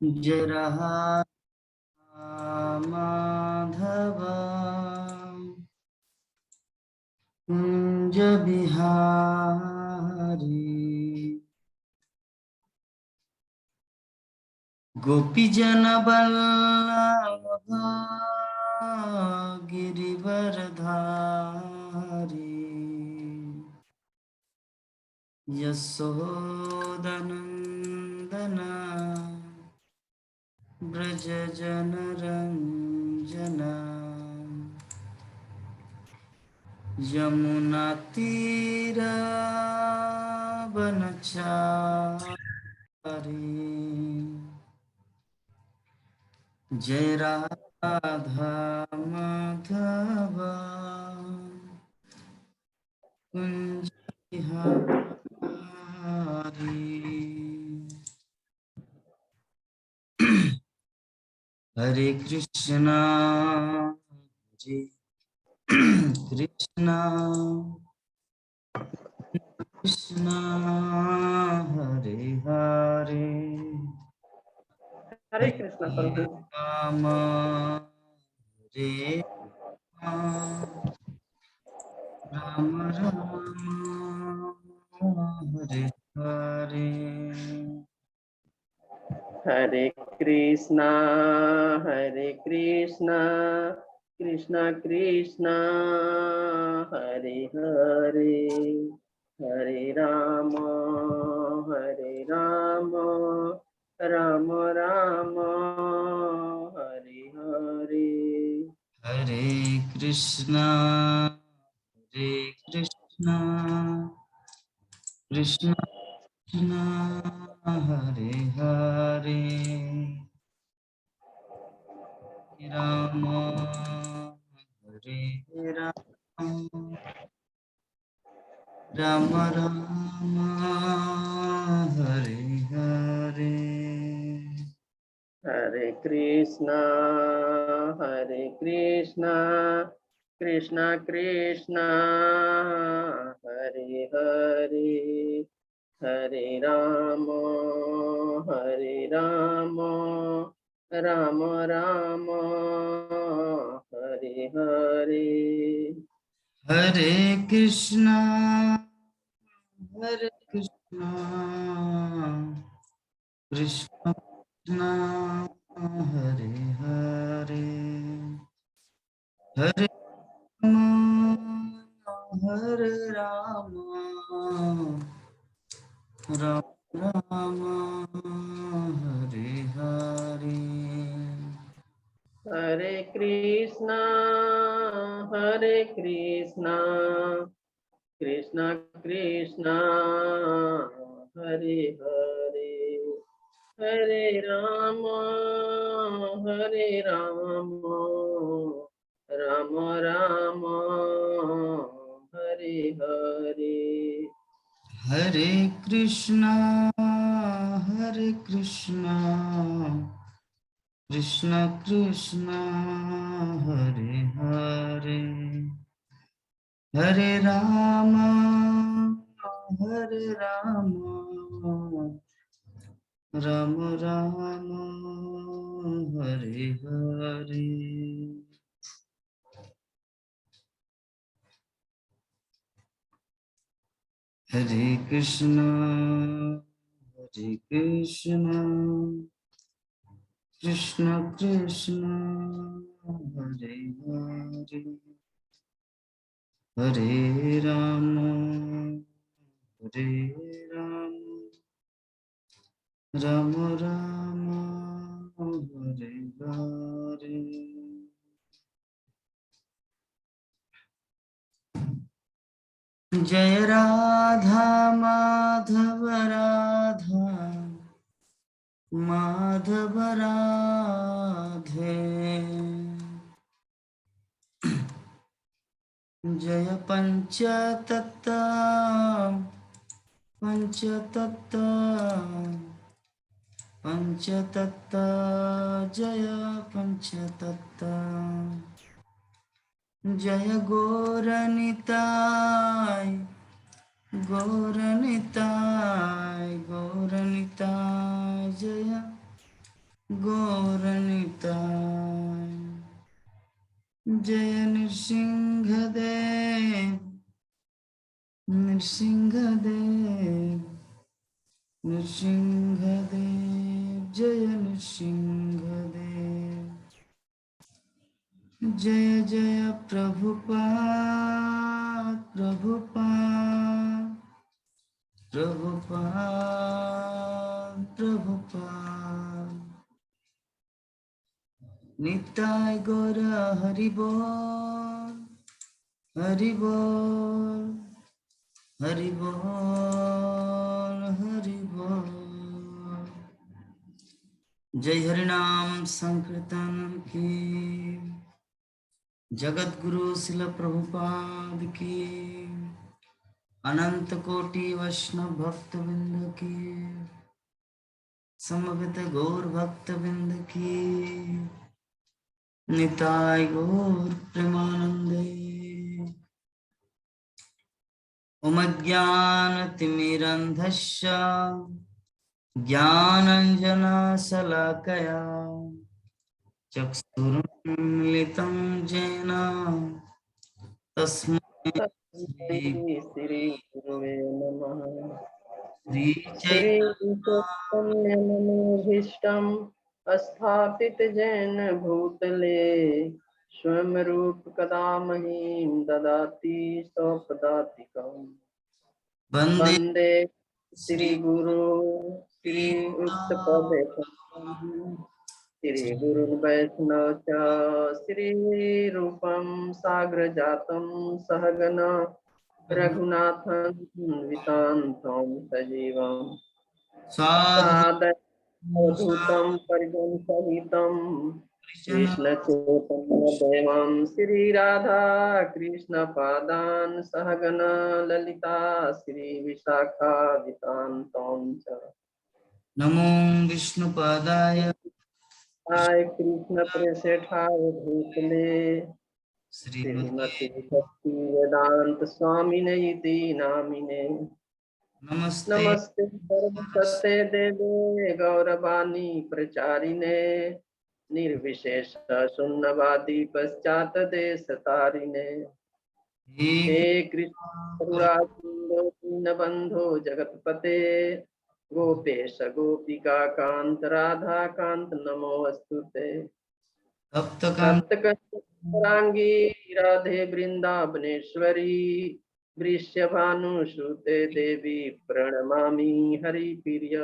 जय राधा माधव कुंज बिहारी गोपी जन वल्लभ गिरिवरधारी यशोदनंदन ब्रज जन रंजना यमुना तीरा वनचारी जय राधा माधव कुंज बिहारी हरे कृष्णा हरे कृष्णा कृष्णा हरे हरे हरे कृष्ण प्रभु। राम हरे राम राम हरे हरे हरे कृष्णा कृष्णा कृष्णा हरे हरे, हरे राम राम राम हरे हरे। हरे कृष्णा कृष्णा कृष्णा हरे हरे राम हरे राम राम राम हरे हरे हरे कृष्णा कृष्णा कृष्णा हरे हरे, हरे राम राम राम हरे हरे। हरे कृष्णा कृष्णा कृष्णा हरे हरे हरे राम राम राम हरे हरे हरे कृष्णा कृष्णा कृष्णा हरे हरे, हरे राम राम राम हरे हरे। हरे कृष्णा कृष्णा कृष्णा हरे हरे हरे राम राम राम हरे हरे हरे कृष्णा कृष्ण कृष्ण हरे हरे हरे राम राम राम हरे हरे जय राधा माधव माधव राधे जय पंचतत्व जय पंचतत्व जय गौरनिताय जय गौरनिताय। जय नृसिंहदेव नृसिंहदेव नृसिंहदेव जय नृसिंहदेव। जय जय प्रभुपाद प्रभुपाद प्रभुपाद प्रभुपाद। निताय गौर हरि बोल हरि बोल हरि बोल हरि बोल। जय हरिनाम संकीर्तन की, जगत गुरु शिल प्रभुपाद की, अनंत कोटि वैष्णव भक्त बिंद की, समवेत गौर भक्त बिंद की, निताय गौर प्रेमानंदे। ओम ज्ञानतिमिरन्धस्य ज्ञानाञ्जनशलाकया चक्षुरुन्मिलितं येन तस्मै श्री श्री गुरुवे नमः। श्रीचैतन्य श्रीचैतन्यमनोभीष्टम् स्थापित येन भूतले स्वयं रूप कदा महीं ददाति स्वपदातिकम्। वन्दे वन्दे श्री श्रीगुरु श्रीयुक्तपदे श्रीगुरुन् वैष्णव च श्रीरूपं साग्रजातं सहगण रघुनाथान्वितान्तं सजीवं साधु सादरवधूतं परिजनसहितं कृष्णचैतन्यदेवं श्रीराधा कृष्णपादान् सहगण ललिता श्रीविशाखावितान्तं च। नमो विष्णुपादाय हाय कृष्ण प्रेषठाय भूतले श्रीमते श्रीमती भक्ति वेदांत स्वामिने इति नामिने। नमस्ते नमस्ते सरस्वते देवे गौरवाणी प्रचारिणे निर्विशेष शून्यवादी पश्चात देश तारिणे। हे हे कृष्ण करुणा सिंधु दीनबंधो जगतपते गोपेश गोपिका कांत राधा कांत नमोस्तुते। तप्तकांत तप्तकंचरांगी राधे वृंदावनेश्वरी वृषभानुसुते देवी प्रणमामि हरिप्रिय।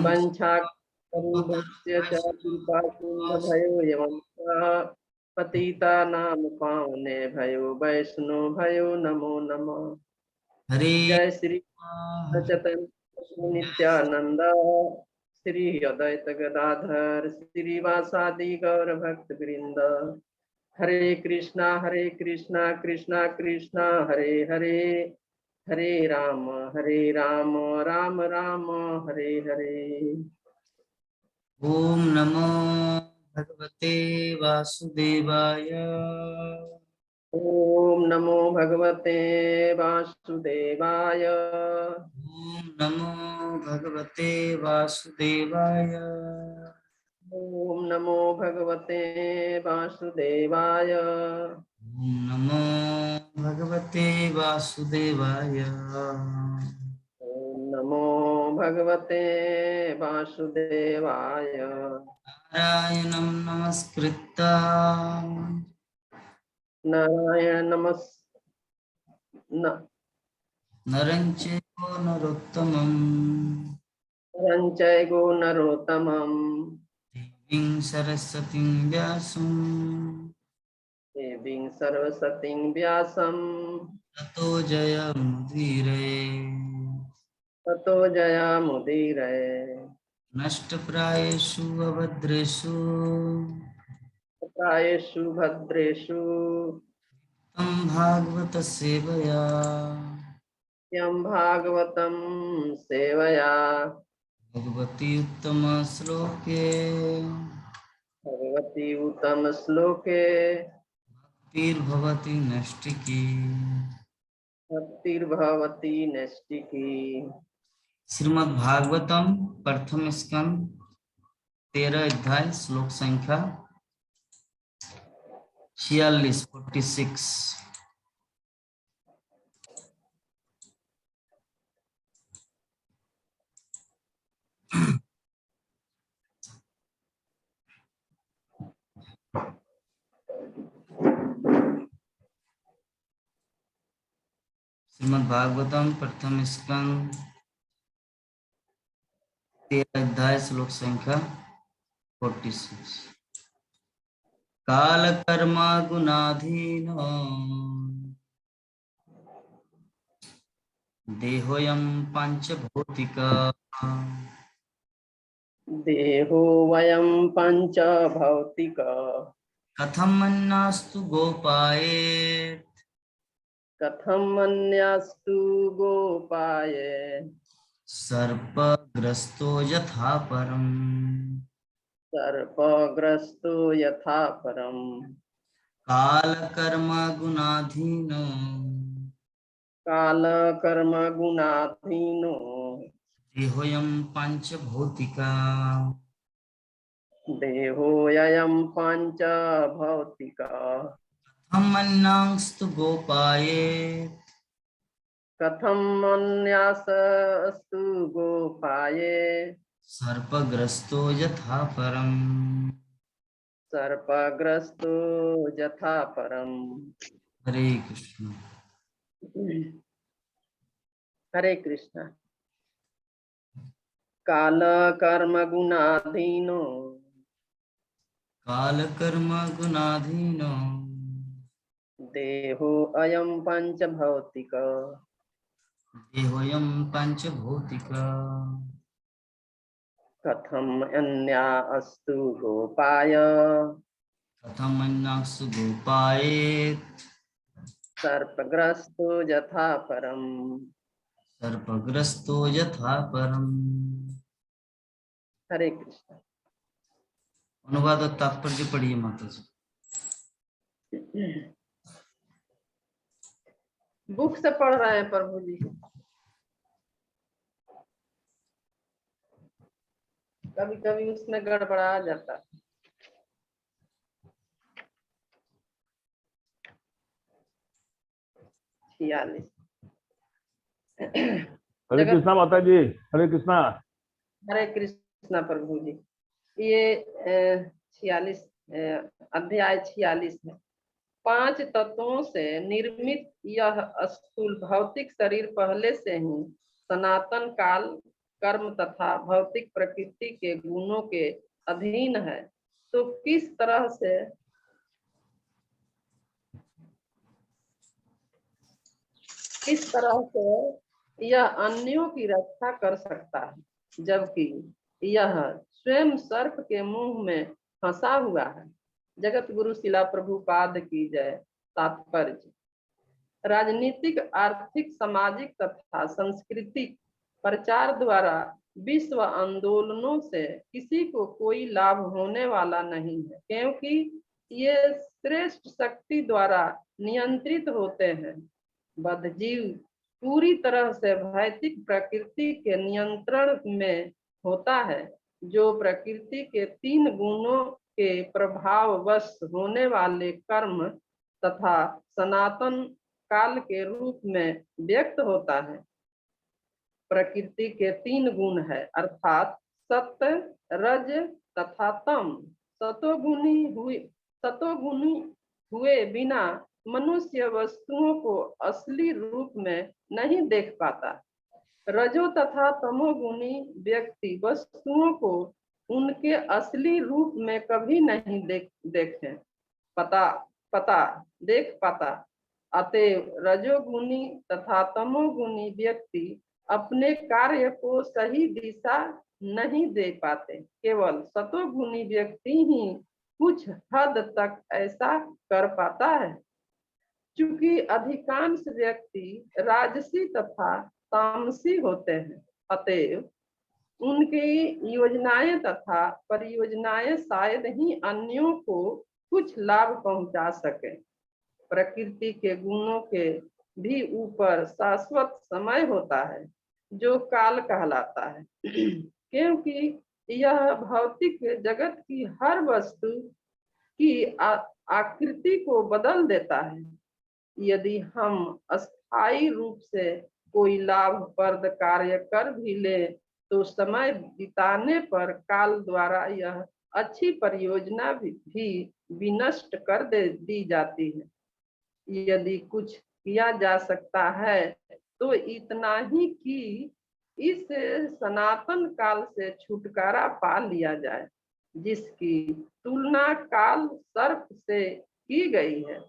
वंशाकल्पतरुभ्यश्च च कृपासिन्धुभ्यो एवं च पतितानां पावनेभ्यो वैष्णवेभ्यो नमो नमः। हरे जय श्री चैतन्य नित्यानंद श्री अद्वैत गदाधर श्रीवासादि गौर भक्त वृंद। हरे कृष्णा कृष्णा कृष्णा हरे हरे हरे राम राम राम हरे हरे। ओम नमो भगवते वासुदेवाय। ओम नमो भगवते वासुदेवाय। ओम नमो भगवते वासुदेवाय। ओम नमो भगवते वासुदेवाय। ओम नमो भगवते वासुदेवाय। ओम नमो भगवते वासुदेवाय। नारायणं नमस्कृत्य नारायण नरं चैव नरोत्तमं नरञ्चैगो नरोत्तमं देवीं सरस्वतीं व्यासं देवीं सरस्वतीं व्यासं ततो जयमुदीरये। ततो जयामुदीरये। नष्टप्रायेषु अभद्रेषु प्रायेषु भद्रेषु तं भागवत सेवया यं भागवतं सेवया भगवती उत्तम श्लोके भगवती उत्तम श्लोके भक्तिर्भवति नष्टिकी। भक्तिर्भवति नैष्टिकी। श्रीमद् भागवतम प्रथम स्कंद 13 अध्याय श्लोक संख्या 46। श्रीमद् भागवतम प्रथम स्कंद 13 अध्याय श्लोक संख्या 46। काल कर्मा गुणाधीन देहोयम पंचभौतिका देहो वयं पंच भौतिक कथम मन्नास्तु गोपाये कथं मन्यास्तु गोपाय सर्पग्रस्तो यथा परम। सर्पग्रस्तो यथा परम। काल कर्म गुणाधीन काल कर्म गुणाधीनो देहोयम पंचभौतिका देहोऽयं पंच भौतिक हम मन्नास्तु गोपाये कथं मन्यासस्तु गोपाये सर्पग्रस्तो यथा परम। सर्पग्रस्तो यथा परम। हरे कृष्ण। हरे कृष्ण। काल कर्म गुणाधीनो काल कर्म गुणाधीन देहो अयं पंच भौतिक देहोयम पंचभौतिका कथम अन्या अस्तु गोपाय कथम मन्नास्तु गोपाये सर्पग्रस्तो यथा परम। सर्पग्रस्तो यथा परम। हरे कृष्ण। अनुवाद और तात्पर्य पढ़िए माता जी। बुक से पढ़ रहे हैं प्रभु जी। कभी कभी उसमें गड़बड़ा जाता है। हरे कृष्णा माता जी। हरे कृष्णा। हरे कृष्णा प्रभु जी। ये 46 अध्याय 46 है। 5 तत्वों से निर्मित यह स्थूल भौतिक शरीर पहले से ही सनातन काल कर्म तथा भौतिक प्रकृति के गुणों के अधीन है, तो किस तरह से यह अन्यों की रक्षा कर सकता है, जबकि यह स्वयं सर्प के मुंह में फंसा हुआ है। जगत गुरु शिला प्रभुपाद की जय। तात्पर्य: राजनीतिक, आर्थिक, सामाजिक तथा सांस्कृतिक प्रचार द्वारा विश्व आंदोलनों से किसी को कोई लाभ होने वाला नहीं है, क्योंकि ये श्रेष्ठ शक्ति द्वारा नियंत्रित होते हैं। बद्धजीव पूरी तरह से भौतिक प्रकृति के नियंत्रण में होता है, जो प्रकृति के 3 गुणों के प्रभाववश होने वाले कर्म तथा सनातन काल के रूप में व्यक्त होता है। प्रकृति के 3 गुण है, अर्थात सत्य, रज तथा तम। सतोगुणी हुए बिना मनुष्य वस्तुओं को असली रूप में नहीं देख पाता। रजो तथा तमोगुणी व्यक्ति वस्तुओं को उनके असली रूप में कभी नहीं देख पाता। अतएव रजोगुणी तथा तमोगुणी व्यक्ति अपने कार्य को सही दिशा नहीं दे पाते। केवल सतोगुणी व्यक्ति ही कुछ हद तक ऐसा कर पाता है। चूंकि अधिकांश व्यक्ति राजसी तथा तामसी होते हैं, अतएव उनकी योजनाएं तथा परियोजनाएं शायद ही अन्यों को कुछ लाभ पहुंचा सके। प्रकृति के गुणों के भी ऊपर शाश्वत समय होता है, जो काल कहलाता है, क्योंकि यह भौतिक जगत की हर वस्तु की आकृति को बदल देता है। यदि हम अस्थायी रूप से कोई लाभप्रद कार्य कर भी ले तो समय बिताने पर काल द्वारा यह अच्छी परियोजना भी विनष्ट कर दी जाती है। यदि कुछ किया जा सकता है तो इतना ही कि इस सनातन काल से छुटकारा पा लिया जाए, जिसकी तुलना काल सर्प से की गई है,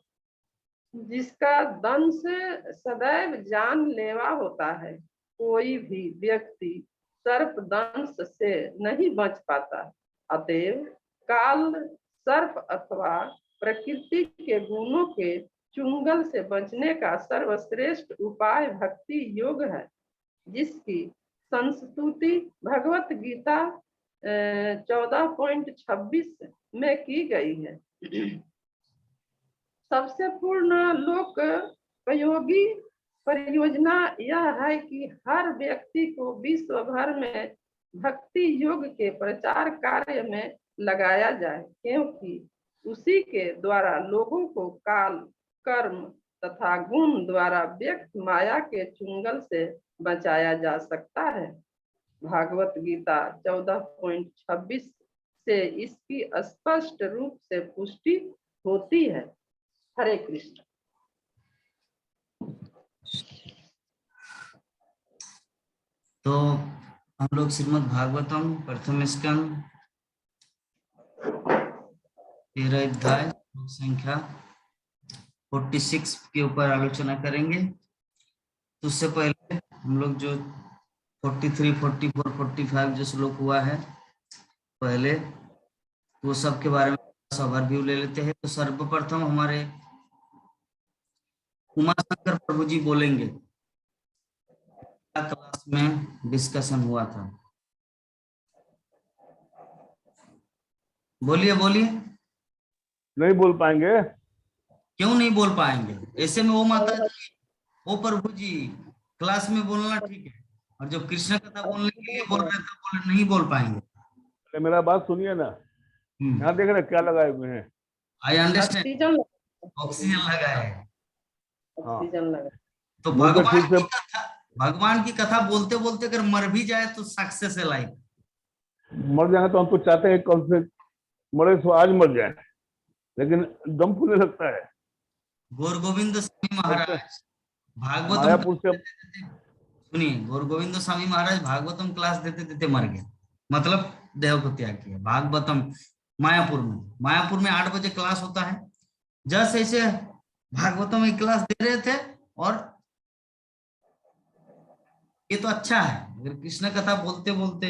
जिसका दंश सदैव जानलेवा होता है। कोई भी व्यक्ति सर्प दंश से नहीं बच पाता। अतएव काल सर्प अथवा प्रकृति के गुणों के चुंगल से बचने का सर्वश्रेष्ठ उपाय भक्ति योग है, जिसकी संस्तुति भगवत गीता 14.26 में की गई है। सबसे पूर्ण लोक उपयोगी परियोजना यह है कि हर व्यक्ति को विश्व भर में भक्ति योग के प्रचार कार्य में लगाया जाए, क्योंकि उसी के द्वारा लोगों को काल, कर्म तथा गुण द्वारा व्यक्त माया के चुंगल से बचाया जा सकता है। भागवत गीता 14.26 से इसकी स्पष्ट रूप से पुष्टि होती है। हरे कृष्ण। तो हम लोग श्रीमद् भागवतम प्रथम स्कंद 13 अध्याय श्लोक संख्या 46 के ऊपर आलोचना करेंगे। तो उससे पहले हम लोग जो 43, 44, 45 जो श्लोक हुआ है पहले, वो सब के बारे में ओवरव्यू ले लेते हैं। तो सर्वप्रथम हमारे उमाशंकर प्रभु जी बोलेंगे, क्लास में डिस्कशन हुआ था। बोलिए बोलिए। नहीं बोल पाएंगे? क्यों नहीं बोल पाएंगे? ऐसे में वो माता जी, वो प्रभु जी क्लास में बोलना ठीक है, और जब कृष्ण कथा बोलने के लिए बोल रहे थे बोले नहीं बोल पाएंगे। मेरा बात सुनिए ना, यहाँ देख रहे क्या लगाए हुए हैं? I understand. ऑक्सीजन ऑक्सीजन लगा है। ऑक्सीजन लगा। तो मुंह पे ठीक से भगवान की कथा बोलते बोलते अगर मर भी जाए तो सक्सेस है लाइफ। मर जाएंगे तो हम तो चाहते हैं कल से मरे तो आज मर जाए, लेकिन दम फूलने लगता है। गौर गोविंद स्वामी महाराज भागवतम मायापुर से सुनिए, गौर गोविंद स्वामी महाराज भागवतम क्लास देते देते मर गए, मतलब देह को त्याग किया। भागवतम मायापुर में 8 बजे क्लास होता है। जैसे ऐसे भागवतम में क्लास दे रहे थे, और ये तो अच्छा है अगर कृष्ण कथा बोलते बोलते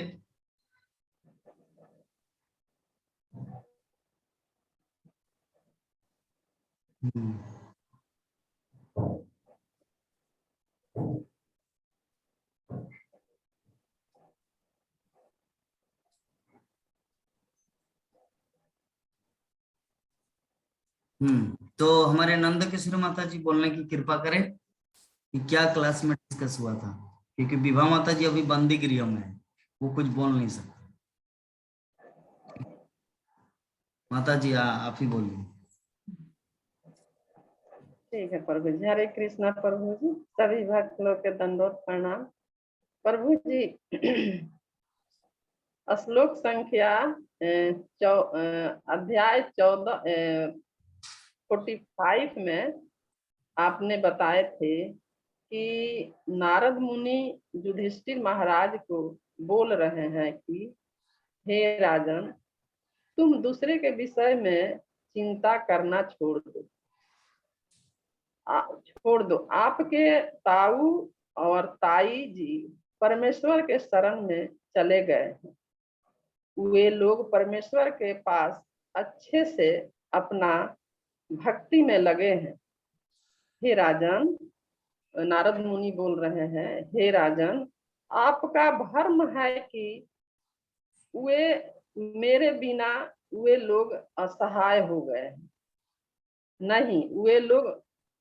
तो हमारे नंद किशोर माता जी बोलने की कृपा करें कि क्या क्लास में डिस्कस हुआ था, क्योंकि विभा माता जी अभी बंदी गृह में है, वो कुछ बोल नहीं सकते। माता जी आप ही बोलिए। ठीक है प्रभु जी। हरे कृष्णा प्रभु जी। सभी भक्त लोग के दंडोत प्रणाम। प्रभु जी श्लोक संख्या अध्याय 45 में आपने बताए थे कि नारद मुनि युधिष्ठिर महाराज को बोल रहे हैं कि हे राजन, तुम दूसरे के विषय में चिंता करना छोड़ दो। आपके ताऊ और ताई जी परमेश्वर के शरण में चले गए हैं। वे लोग परमेश्वर के पास अच्छे से अपना भक्ति में लगे हैं। हे राजन, नारद मुनि बोल रहे हैं, हे राजन, आपका भ्रम है कि वे मेरे बिना वे लोग असहाय हो गए हैं। नहीं, वे लोग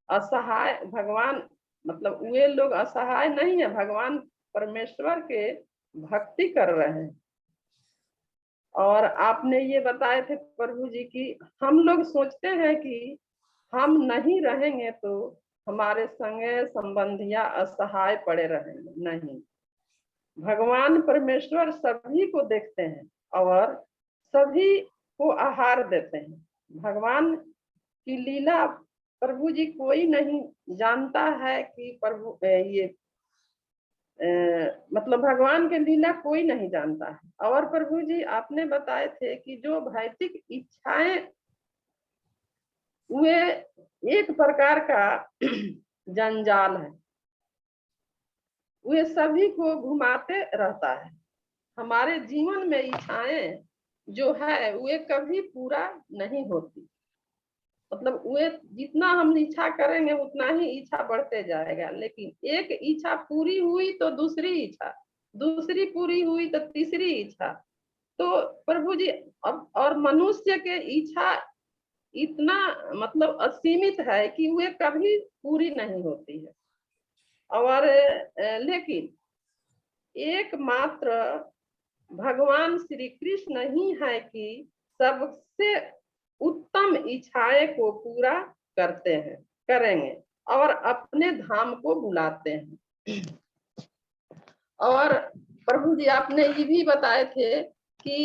असहाय भगवान मतलब वे लोग असहाय नहीं है, भगवान परमेश्वर के भक्ति कर रहे हैं। और आपने ये बताए थे प्रभु जी की हम लोग सोचते हैं कि हम नहीं रहेंगे तो हमारे संगे संबंधियां असहाय पड़े रहेंगे। नहीं, भगवान परमेश्वर सभी को देखते हैं और सभी को आहार देते हैं। भगवान की लीला प्रभु जी कोई नहीं जानता है कि प्रभु ये मतलब भगवान के लीला कोई नहीं जानता है। और प्रभु जी आपने बताए थे कि जो भौतिक इच्छाएं वे एक प्रकार का जंजाल है, वे सभी को घुमाते रहता है। हमारे जीवन में इच्छाएं जो है वे कभी पूरा नहीं होती। मतलब वे जितना हम इच्छा करेंगे उतना ही इच्छा बढ़ते जाएगा, लेकिन एक इच्छा पूरी हुई तो दूसरी इच्छा, दूसरी पूरी हुई तो तीसरी इच्छा। तो प्रभु जी अब और मनुष्य के इच्छा इतना मतलब असीमित है कि वे कभी पूरी नहीं होती है। और लेकिन एकमात्र भगवान श्री कृष्ण ही है कि सबसे उत्तम इच्छाएं को पूरा करते हैं, करेंगे और अपने धाम को बुलाते हैं। और प्रभु जी आपने ये भी बताए थे कि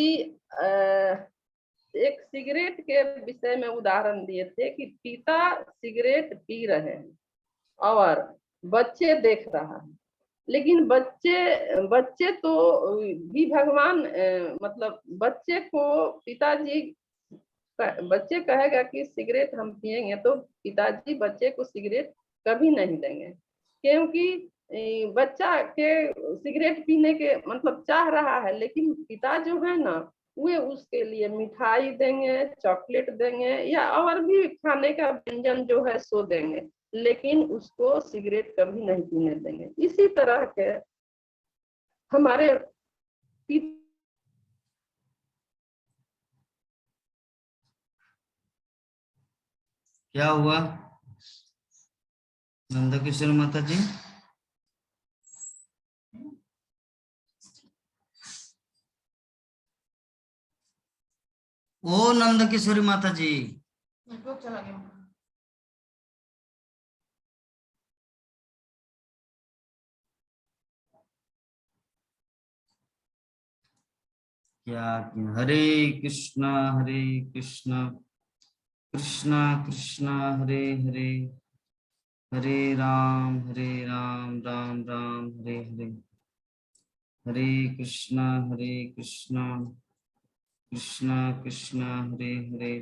एक सिगरेट के विषय में उदाहरण दिए थे कि पिता सिगरेट पी रहे हैं और बच्चे देख रहा है, लेकिन बच्चे तो भी भगवान मतलब बच्चे को पिताजी बच्चे कहेगा कि सिगरेट हम पिएंगे तो पिताजी बच्चे को सिगरेट कभी नहीं देंगे, क्योंकि बच्चा के सिगरेट पीने के मतलब चाह रहा है, लेकिन पिता जो है ना वे उसके लिए मिठाई देंगे, चॉकलेट देंगे या और भी खाने का व्यंजन जो है सो देंगे, लेकिन उसको सिगरेट कभी नहीं पीने देंगे। इसी तरह के हमारे क्या हुआ नंदा किशोर माता जी? ओ नंद किशोरी माता जी, चला गया। क्या हरे कृष्णा कृष्णा कृष्णा हरे हरे, हरे राम राम राम हरे हरे, हरे कृष्णा कृष्णा कृष्णा हरे हरे,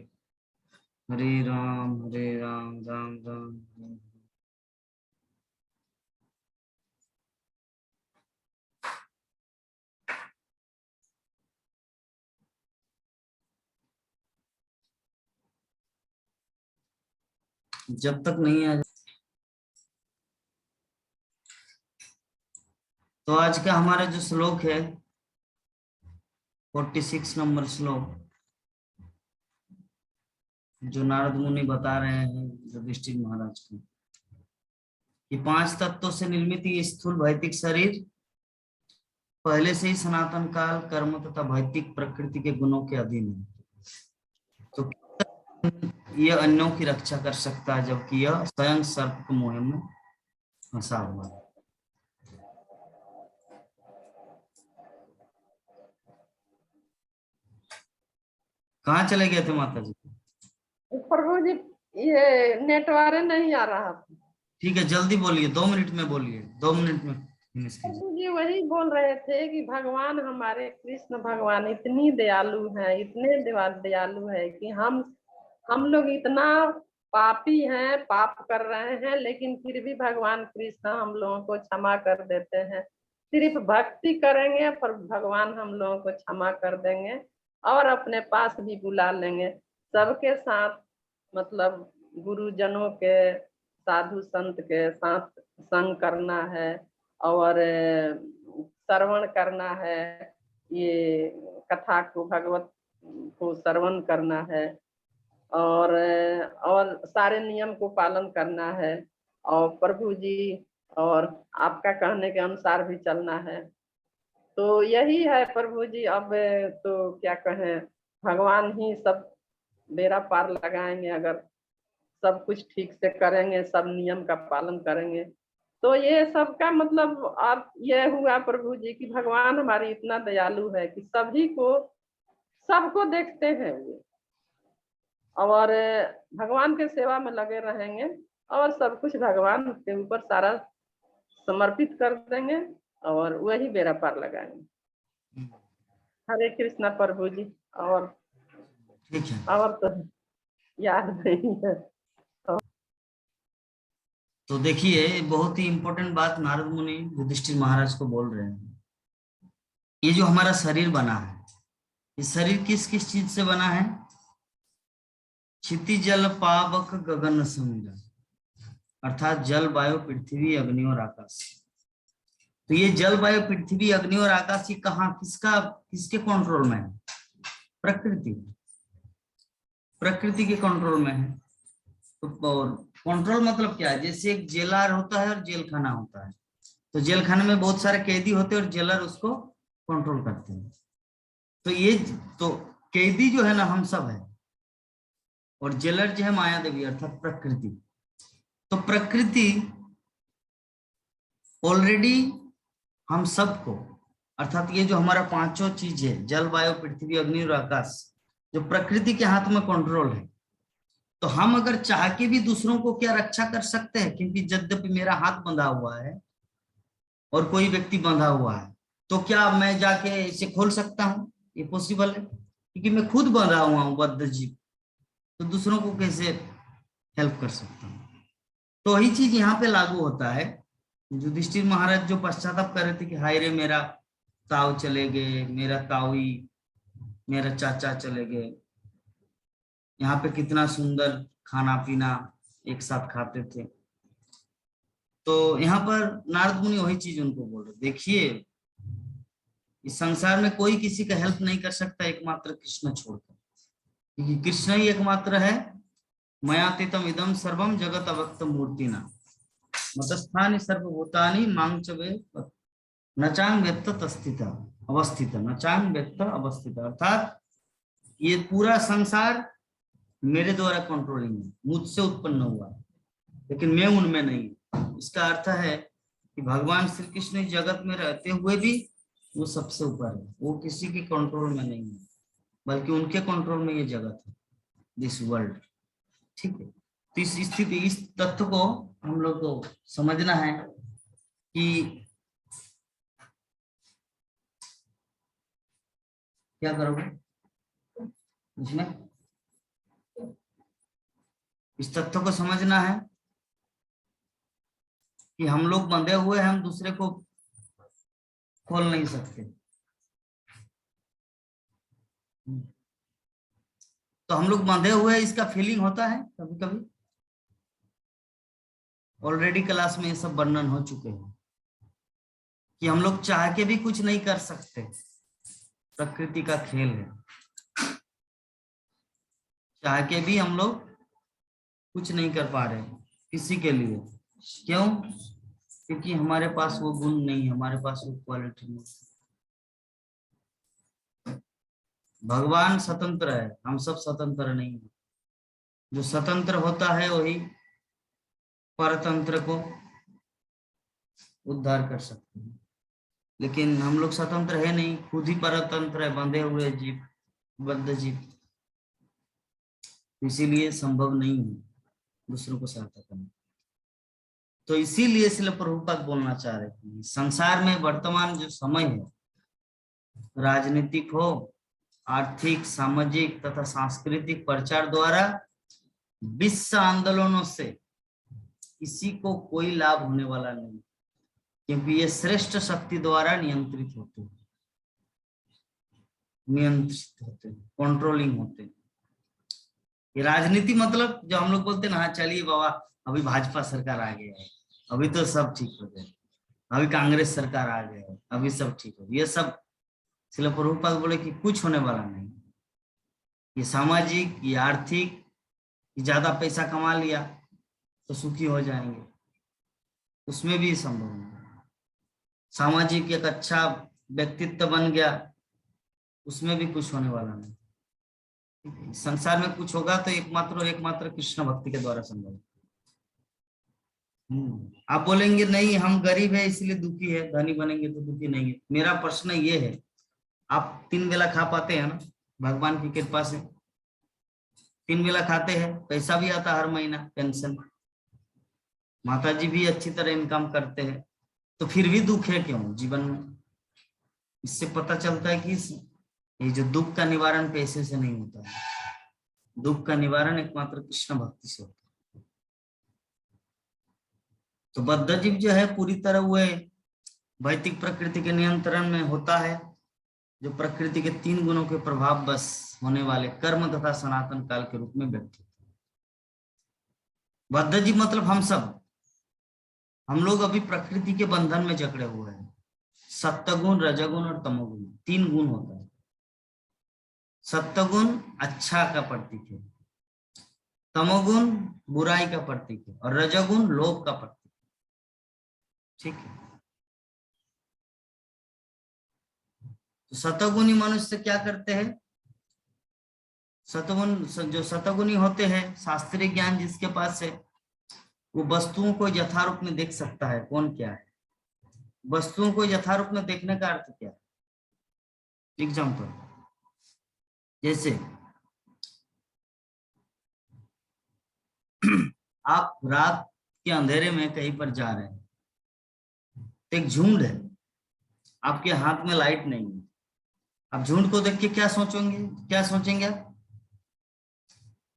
हरे राम राम राम हरे हरे। जब तक नहीं आ तो आज का हमारा जो श्लोक है 46 नंबर श्लोक जो नारद मुनि बता रहे हैं युधिष्ठिर महाराज को कि 5 तत्वों से निर्मित ये स्थूल भौतिक शरीर पहले से ही सनातन काल कर्म तथा भौतिक प्रकृति के गुणों के अधीन है, तो यह अन्यों की रक्षा कर सकता है जबकि यह स्वयं सर्प के मोह में फंसा हुआ है। कहाँ चले गए थे माता जी? प्रभु जी ये नेटवर्क नहीं आ रहा था। ठीक है, जल्दी बोलिए, 2 मिनट में बोलिए, 2 मिनट में फिनिश कीजिए। प्रभु जी वही बोल रहे थे कि भगवान हमारे कृष्ण भगवान इतनी दयालु है, इतने दयालु है कि हम लोग इतना पापी हैं, पाप कर रहे हैं, लेकिन फिर भी भगवान कृष्ण हम लोगों को क्षमा कर देते हैं। सिर्फ भक्ति करेंगे पर भगवान हम लोगों को क्षमा कर देंगे और अपने पास भी बुला लेंगे। सबके साथ मतलब गुरुजनों के, साधु संत के साथ संग करना है और श्रवण करना है, ये कथा को भगवत को श्रवण करना है और सारे नियम को पालन करना है और प्रभु जी और आपका कहने के अनुसार भी चलना है। तो यही है प्रभु जी। अब तो क्या कहें, भगवान ही सब बेड़ा पार लगाएंगे। अगर सब कुछ ठीक से करेंगे, सब नियम का पालन करेंगे, तो ये सब का मतलब आप ये हुआ प्रभु जी कि भगवान हमारी इतना दयालु है कि सभी को, सबको देखते हैं वो, और भगवान के सेवा में लगे रहेंगे, और सब कुछ भगवान के ऊपर सारा समर्पित कर देंगे, और वही बेड़ा पार लगाएंगे। हरे कृष्णा प्रभु जी। और ठीक है। और तो याद नहीं है। तो देखिए, बहुत ही इंपॉर्टेंट बात नारद मुनि युधिष्ठिर महाराज को बोल रहे हैं। ये जो हमारा शरीर बना है, ये शरीर किस किस चीज से बना है? क्षिति जल पावक गगन समुद्र, अर्थात जल वायु पृथ्वी अग्नि और आकाश। तो ये जल वायु पृथ्वी अग्नि और आकाश ये कहाँ, किसके कंट्रोल में है? प्रकृति के कंट्रोल में है। तो कंट्रोल मतलब क्या है? जैसे एक जेलर होता है और जेल खाना होता है, तो जेल खाने में बहुत सारे कैदी होते हैं और जेलर उसको कंट्रोल करते हैं। तो ये तो कैदी जो है ना, हम सब है, और जेलर जो है माया देवी अर्थात प्रकृति। तो प्रकृति ऑलरेडी हम सबको, अर्थात ये जो हमारा पांचों चीज है, जल वायु पृथ्वी अग्नि और आकाश, जो प्रकृति के हाथ में कंट्रोल है। तो हम अगर चाह के भी दूसरों को क्या रक्षा कर सकते हैं? क्योंकि यद्यपि मेरा हाथ बंधा हुआ है और कोई व्यक्ति बंधा हुआ है, तो क्या मैं जाके इसे खोल सकता हूँ? ये पॉसिबल है, क्योंकि मैं खुद बंधा हुआ हूँ बद्ध जीव, तो दूसरों को कैसे हेल्प कर सकता हूँ? तो वही चीज यहाँ पे लागू होता है। युधिष्ठिर महाराज जो पश्चाताप कर रहे थे कि हाय रे, मेरा ताऊ चले गए, मेरा ताऊई, मेरा चाचा चले गए, यहाँ पे कितना सुंदर खाना पीना एक साथ खाते थे। तो यहाँ पर नारद मुनि वही चीज उनको बोल रहे, देखिए इस संसार में कोई किसी का हेल्प नहीं कर सकता एकमात्र कृष्ण छोड़कर, क्योंकि कृष्ण ही एकमात्र है। मयातीतम इदम सर्वम जगत अव्यक्त मूर्तिना मतस्थानि सर्वभूतानि मांग च वे नचांग व्यक्त अवस्थित नचांग व्यक्त अवस्थित, अर्थात ये पूरा संसार मेरे द्वारा कंट्रोलिंग है, मुझसे उत्पन्न हुआ है, लेकिन मैं उनमें नहीं हूं। इसका अर्थ है कि भगवान श्री कृष्ण इस जगत में रहते हुए भी वो सबसे ऊपर है, वो किसी के कंट्रोल में नहीं है, बल्कि उनके कंट्रोल में ये जगत है, दिस वर्ल्ड। ठीक है। तो इस स्थिति, इस तथ्य को हम लोग को समझना है कि क्या करोगे इसमें, इस तथ्य को समझना है कि हम लोग बंधे हुए हैं, हम दूसरे को खोल नहीं सकते। तो हम लोग बंधे हुए, इसका फीलिंग होता है कभी कभी। ऑलरेडी क्लास में ये सब वर्णन हो चुके हैं कि हम लोग चाह के भी कुछ नहीं कर सकते, प्रकृति का खेल है। चाह के भी हम लोग कुछ नहीं कर पा रहे किसी के लिए। क्यों? क्योंकि हमारे पास वो गुण नहीं है, हमारे पास वो क्वालिटी नहीं। भगवान स्वतंत्र है, हम सब स्वतंत्र नहीं है। जो स्वतंत्र होता है वही परतंत्र को उद्धार कर सकते हैं, लेकिन हम लोग स्वतंत्र है नहीं, खुद ही परतंत्र है, बंधे हुए जीव, बद्ध जीव। इसीलिए संभव नहीं है दूसरों को सहायता करना। तो इसीलिए इसलिए प्रभुपाद बोलना चाह रहे थे, संसार में वर्तमान जो समय है, राजनीतिक हो, आर्थिक, सामाजिक तथा सांस्कृतिक प्रचार द्वारा विश्व आंदोलनों से किसी को कोई लाभ होने वाला नहीं, क्योंकि ये श्रेष्ठ शक्ति द्वारा नियंत्रित होते हैं, कंट्रोलिंग होते हैं। ये राजनीति मतलब जो हम लोग बोलते हैं ना, चलिए बाबा अभी भाजपा सरकार आ गया है, अभी तो सब ठीक हो गया, अभी कांग्रेस सरकार आ गया है, अभी सब ठीक हो, ये सब श्रील प्रभुपाद बोले कि कुछ होने वाला नहीं। ये सामाजिक, ये आर्थिक, ज्यादा पैसा कमा लिया तो सुखी हो जाएंगे, उसमें भी संभव नहीं। सामाजिक एक अच्छा व्यक्तित्व बन गया, उसमें भी कुछ होने वाला नहीं। संसार में कुछ होगा तो एकमात्र और एकमात्र कृष्ण भक्ति के द्वारा संभव। आप बोलेंगे नहीं हम गरीब है इसलिए दुखी है, धनी बनेंगे तो दुखी नहीं है। मेरा प्रश्न ये है, आप 3 बेला खा पाते हैं ना भगवान की कृपा से? 3 बेला खाते हैं, पैसा भी आता हर महीना, पेंशन, माता जी भी अच्छी तरह इनकम करते हैं, तो फिर भी दुख है क्यों जीवन में? इससे पता चलता है कि ये जो दुख का निवारण पैसे से नहीं होता है, दुख का निवारण एकमात्र कृष्ण भक्ति से होता है। तो बद्ध जीव जो है पूरी तरह हुए भौतिक प्रकृति के नियंत्रण में होता है, जो प्रकृति के 3 गुणों के प्रभाव बस होने वाले कर्म तथा सनातन काल के रूप में व्यक्त होता है। बद्ध जीव मतलब हम सब, हम लोग अभी प्रकृति के बंधन में जकड़े हुए हैं। सत्वगुण, रजगुण और तमोगुण 3 गुण होता है। सत्वगुण अच्छा का प्रतीक है, तमोगुण बुराई का प्रतीक है और रजगुण लोभ का प्रतीक है। ठीक है, तो सत्वगुणी मनुष्य क्या करते हैं? जो सत्वगुणी होते हैं, शास्त्रीय ज्ञान जिसके पास है, वो वस्तुओं को यथारूप में देख सकता है कौन क्या है। वस्तुओं को यथारूप में देखने का अर्थ क्या है? एग्जाम्पल, जैसे आप रात के अंधेरे में कहीं पर जा रहे हैं, तो एक झुंड है, आपके हाथ में लाइट नहीं है, आप झुंड को देख के क्या सोचेंगे आप?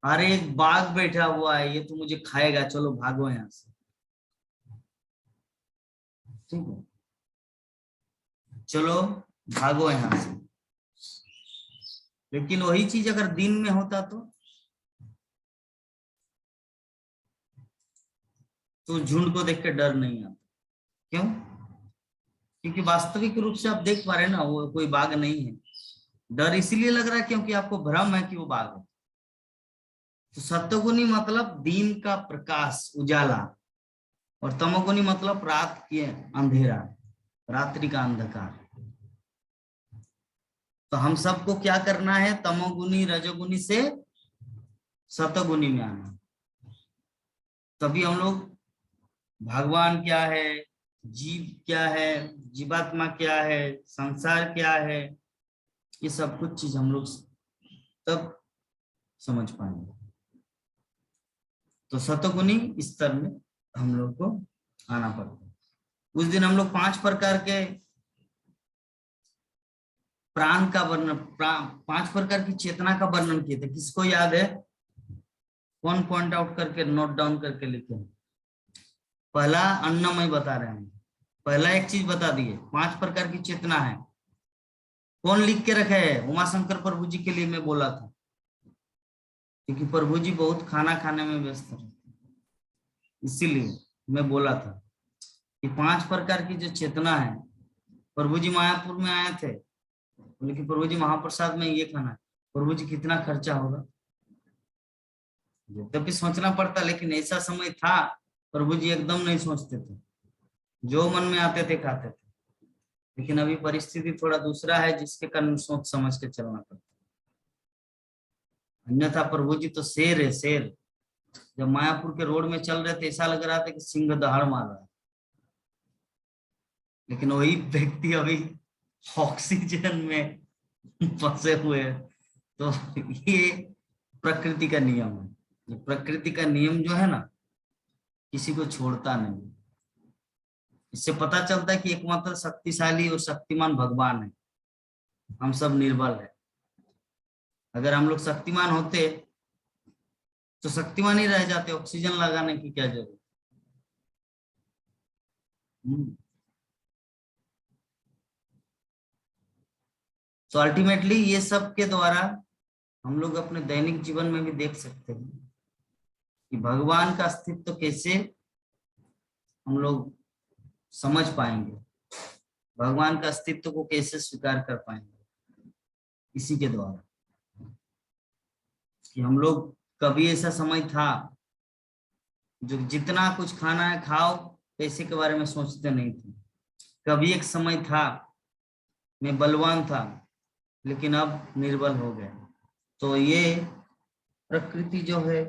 अरे एक बाघ बैठा हुआ है, ये तो मुझे खाएगा, चलो भागो यहां से। ठीक है, चलो भागो यहां से। लेकिन वही चीज अगर दिन में होता तो झुंड को देख के डर नहीं आता। क्यों? क्योंकि वास्तविक रूप से आप देख पा रहे हैं ना, वो कोई बाघ नहीं है। डर इसलिए लग रहा है क्योंकि आपको भ्रम है कि वो बाघ है। तो सत्वगुणी मतलब दिन का प्रकाश, उजाला, और तमोगुणी मतलब रात के अंधेरा, रात्रि का अंधकार। तो हम सबको क्या करना है? तमोगुणी रजोगुणी से सत्वगुणी में आना। तभी हम लोग भगवान क्या है, जीव क्या है, जीवात्मा क्या है, संसार क्या है, ये सब कुछ चीज हम लोग तब समझ पाएंगे। तो सत्वगुणी स्तर में हम लोग को आना पड़ता है। उस दिन हम लोग 5 प्रकार के प्राण का वर्णन, 5 प्रकार की चेतना का वर्णन किए थे। किसको याद है? कौन पॉइंट आउट करके नोट डाउन करके लिखे? पहला अन्नमय बता रहे हैं। पहला एक चीज बता दिए, 5 प्रकार की चेतना है। कौन लिख के रखे है? उमाशंकर प्रभु जी के लिए मैं बोला था, क्योंकि प्रभु जी बहुत खाना खाने में व्यस्त रहते, इसीलिए मैं बोला था कि 5 प्रकार की जो चेतना है। प्रभु जी मायापुर में आए थे, बोले कि प्रभु जी महाप्रसाद में ये खाना है। प्रभु जी कितना खर्चा होगा, यद्यपि सोचना पड़ता, लेकिन ऐसा समय था प्रभु जी एकदम नहीं सोचते थे, जो मन में आते थे खाते थे। लेकिन अभी परिस्थिति थोड़ा दूसरा है, जिसके कारण सोच समझ के चलना पड़ता। अन्यथा प्रभु जी तो शेर है, शेर। जब मायापुर के रोड में चल रहे थे, ऐसा लग रहा था कि सिंह दहाड़ मार रहा है। लेकिन वही व्यक्ति अभी ऑक्सीजन में फंसे हुए हैं। तो ये प्रकृति का नियम है। ये प्रकृति का नियम जो है ना, किसी को छोड़ता नहीं। इससे पता चलता है कि एकमात्र शक्तिशाली और शक्तिमान भगवान है, हम सब निर्बल है। अगर हम लोग शक्तिमान होते तो शक्तिमान ही रह जाते, ऑक्सीजन लगाने की क्या जरूरत। तो अल्टीमेटली ये सब के द्वारा हम लोग अपने दैनिक जीवन में भी देख सकते हैं कि भगवान का अस्तित्व कैसे हम लोग समझ पाएंगे, भगवान का अस्तित्व को कैसे स्वीकार कर पाएंगे। इसी के द्वारा कि हम लोग, कभी ऐसा समय था जो जितना कुछ खाना है खाओ, पैसे के बारे में सोचते नहीं थे। कभी एक समय था में बलवान था, लेकिन अब निर्बल हो गया। तो ये प्रकृति जो है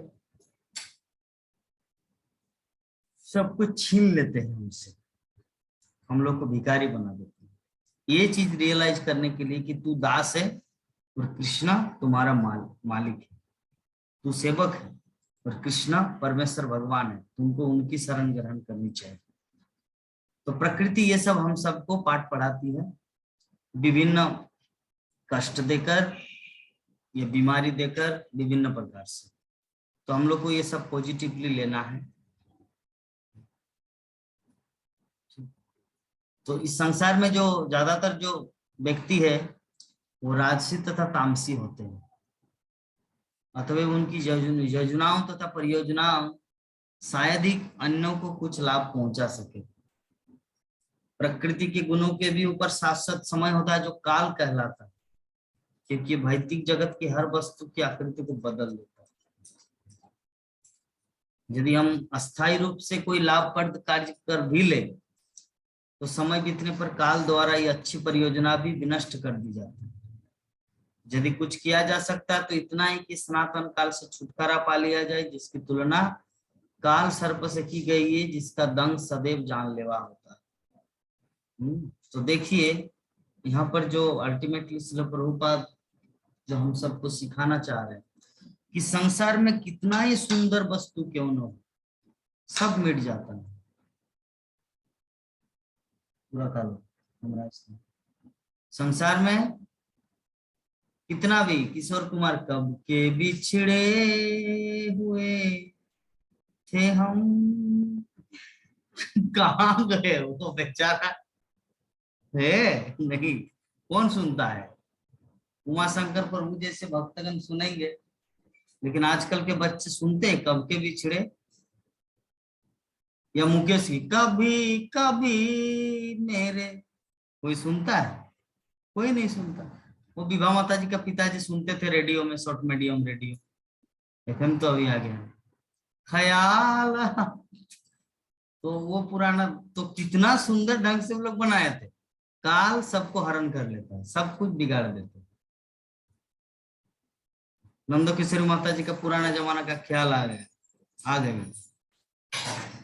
सब कुछ छीन लेते हैं हमसे, हम लोग को भिखारी बना देते हैं। ये चीज रियलाइज करने के लिए कि तू दास है और कृष्णा तुम्हारा मालिक है, तू सेवक है और कृष्णा परमेश्वर भगवान है, तुमको उनकी शरण ग्रहण करनी चाहिए। तो प्रकृति ये सब हम सबको पाठ पढ़ाती है, विभिन्न कष्ट देकर या बीमारी देकर, विभिन्न प्रकार से। तो हम लोग को ये सब पॉजिटिवली लेना है। तो इस संसार में जो ज्यादातर जो व्यक्ति है वो राजसी तथा तामसी होते हैं, अथवा उनकी योजनाओं तथा परियोजनाओं शायद ही अन्यों को कुछ लाभ पहुंचा सके। प्रकृति के गुणों के भी ऊपर शाश्वत समय होता है जो काल कहलाता है, क्योंकि भौतिक जगत की हर वस्तु की आकृति को बदल देता है। यदि हम अस्थायी रूप से कोई लाभप्रद कार्य कर भी ले तो समय बीतने पर काल द्वारा ये अच्छी परियोजना भी विनष्ट कर दी जाती है। यदि कुछ किया जा सकता है तो इतना ही कि सनातन काल से छुटकारा पा लिया जाए, जिसकी तुलना काल सर्प से की गई है, जिसका दंग सदैव जानलेवा होता है। तो देखिए यहाँ पर जो अल्टीमेटली श्रील प्रभुपाद जो हम सबको सिखाना चाह रहे हैं कि संसार में कितना ही सुंदर वस्तु क्यों न हो, सब मिट जाता है पूरा काल हमारा। संसार में कितना भी, किशोर कुमार कब के बिछड़े हुए थे हम, कहाँ गए वो बेचारा है, नहीं कौन सुनता है। उमा शंकर प्रभु जैसे भक्तगण सुनेंगे, लेकिन आजकल के बच्चे सुनते हैं कब के बिछड़े, या मुकेश की कभी कभी मेरे, कोई सुनता है? कोई नहीं सुनता। वो विभा माता जी का पिताजी सुनते थे रेडियो में, शॉर्ट मीडियम रेडियो, FM तो अभी आ गया ख्याल। तो वो पुराना तो कितना सुंदर ढंग से वो लोग बनाए थे। काल सबको हरण कर लेता है, सब कुछ बिगाड़ देते। नंदो किशोरी माता जी का पुराना जमाना का ख्याल आ गए।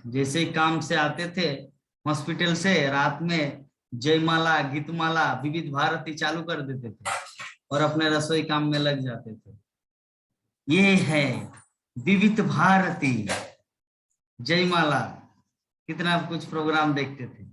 जैसे ही काम से आते थे हॉस्पिटल से, रात में जयमाला गीतमाला विविध भारती चालू कर देते थे और अपने रसोई काम में लग जाते थे। ये है विविध भारती, जयमाला, कितना कुछ प्रोग्राम देखते थे।